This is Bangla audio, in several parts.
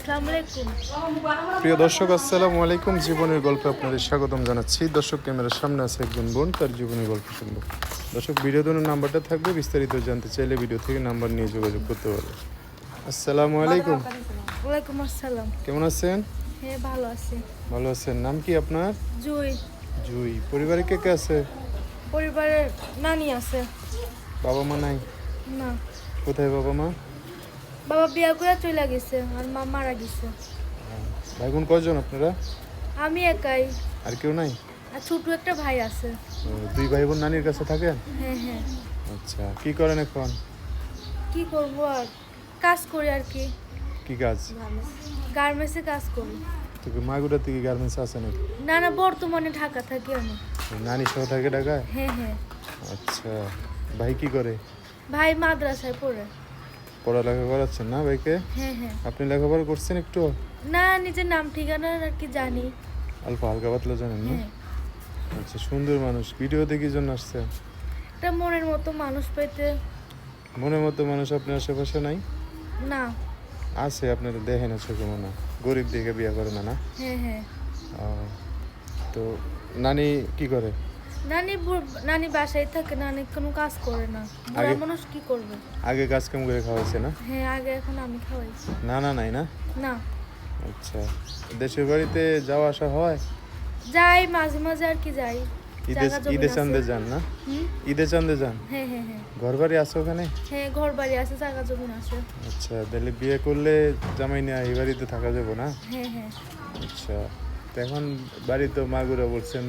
আসসালামু আলাইকুম। প্রিয় দর্শক, আসসালামু আলাইকুম। জীবনের গল্পে আপনাদের স্বাগতম জানাচ্ছি। দর্শক, ক্যামেরার সামনে আছে একজন বোন, তার জীবনের গল্প শুনবো। দর্শক, ভিডিও ধরনের নাম্বারটা থাকবে, বিস্তারিত জানতে চাইলে ভিডিও থেকে নাম্বার নিয়ে যোগাযোগ করতে পারবে। আসসালামু আলাইকুম। ওয়ালাইকুম আসসালাম। কেমন আছেন? হ্যাঁ, ভালো আছি। ভালো আছেন। নাম কি আপনার? জুই। জুই। পরিবারে কে কে আছে? পরিবারে নানি আছে। বাবা মা নাই? না। কোথায় বাবা মা? বাবা বিয়া করে চলে গেছে আর মা মারা গেছে। ভাই বোন কয়জন আপনারা? আমি একাই। আর কেউ নাই? আর ছোট একটা ভাই আছে। দুই ভাই বোন নানির কাছে থাকেন? হ্যাঁ হ্যাঁ। আচ্ছা, কি করেন এখন? কি করবো আর, কাজ করি আর কি। কি কাজ? গার্মেন্টসে কাজ করি। তোকে মাগুরা থেকে গার্মেন্টস আছে নাকি? না না, বর্তমানে ঢাকা থাকি আমি। নানি সহ থাকে ঢাকায়? হ্যাঁ হ্যাঁ। আচ্ছা, ভাই কি করে? ভাই মাদ্রাসায় পড়ে। পড়ালেখা করাচ্ছেন না ভাইকে? হ্যাঁ হ্যাঁ। আপনি লেখাপড়া করছেন একটু? না, নিজের নাম ঠিকানা আর কি জানি। অল্প হালকা পাতলা জানেন না? হ্যাঁ। আচ্ছা, সুন্দর মানুষ। ভিডিওতে কি জন্য আসছে? একটা মনের মতো মানুষ পেতে। মনের মতো মানুষ আপনার আশেপাশে নাই? না। আছে, আপনারা দেখেন না চোখে মনে হয়। গরিব দেখে বিয়ে করে না? না। হ্যাঁ হ্যাঁ। তো নানি কি করে? নানি বাসায় থাকে, নানি কোনো কাজ করে না। বুড়া মানুষ কি করবে? আগে কাজ কাম করে খাওয়াইছে না? হ্যাঁ, আগে, এখন আমি খাওয়াইছি। না না, নাই না? না। আচ্ছা, দেশের বাড়িতে যাওয়া আসা হয়? যাই মাঝে মাঝে আর কি যাই। ঈদে চান্দে যান না? ঈদে চান্দে যান? হ্যাঁ হ্যাঁ হ্যাঁ। ঘর বাড়ি আছে ওখানে? হ্যাঁ, ঘর বাড়ি আছে, জায়গা জমি আছে। আচ্ছা, তাহলে বিয়ে করলে জামাই নিয়ে এই বাড়িতে থাকা যাবে না? হ্যাঁ হ্যাঁ। আচ্ছা, তো এখন বাড়ি তো মাগুরা বলছেন,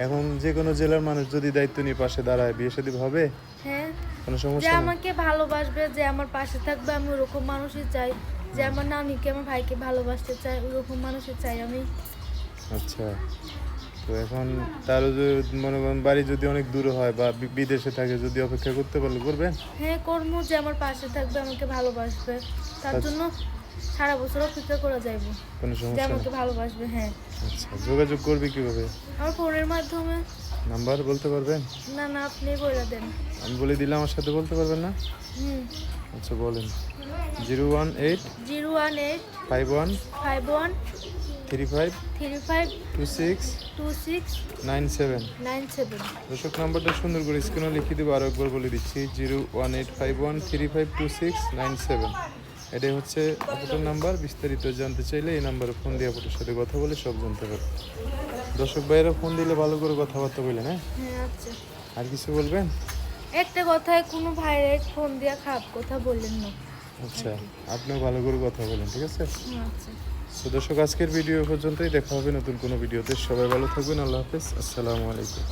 এখন যে কোনো জেলার মানুষ যদি দায়িত্ব নিয়ে পাশে দাঁড়ায়, বিয়ে শাদী হবে? হ্যাঁ, কোনো যে সমস্যা নেই? আমাকে ভালোবাসবে, যে আমার পাশে থাকবে, আমি ওরকম মানুষই চাই। যে আমার নানিকে, আমার ভাইকে ভালোবাসতে চাই, ওরকম মানুষই চাই আমি। আচ্ছা, তো এখন তারও যদি মনে করেন বাড়ি যদি অনেক দূরে হয় বা বিদেশে থাকে, যদি অপেক্ষা করতে পারলে করবেন? হ্যাঁ, কর্ম যে আমার পাশে থাকবে, আমাকে ভালোবাসবে, তার জন্য সারা বছর অপেক্ষা করা যাইব। কোনো যে সমস্যা আমাকে নেই? ভালোবাসবে। হ্যাঁ। আচ্ছা, যোগাযোগ করবে কিভাবে? আমার ফোনের মাধ্যমে। নাম্বার বলতে পারবেন? না না, আপনি বলে দেন। আমি বলে দিলাম, আমার সাথে বলতে পারবেন না? হুম। আচ্ছা, বলেন। 018 018 51 51 35 35 26 26 97। 97। দর্শক, নাম্বারটা সুন্দর করে স্ক্রিনে লিখে দেবো, আরও একবার বলে দিচ্ছি। 01851352697। এটাই হচ্ছে আপুটার নাম্বার। বিস্তারিত জানতে চাইলে এই নাম্বারে ফোন দিয়ে আপুটার সাথে কথা বলে সব জানতে পারবে। দর্শক ভাইয়েরা, ফোন দিলে ভালো করে কথাবার্তা বললেন। হ্যাঁ, হ্যাঁ আচ্ছা। আর কিছু বলবেন? একটা কথায় কোনো ভাইয়ের ফোন দিয়া খারাপ কথা বললেন না। আচ্ছা, আপনিও ভালো করে কথা বলেন, ঠিক আছে? আচ্ছা। তো দর্শক, আজকের ভিডিও পর্যন্তই। দেখা হবে নতুন কোনো ভিডিওতে। সবাই ভালো থাকবেন। আল্লাহ হাফেজ। আসসালামু আলাইকুম।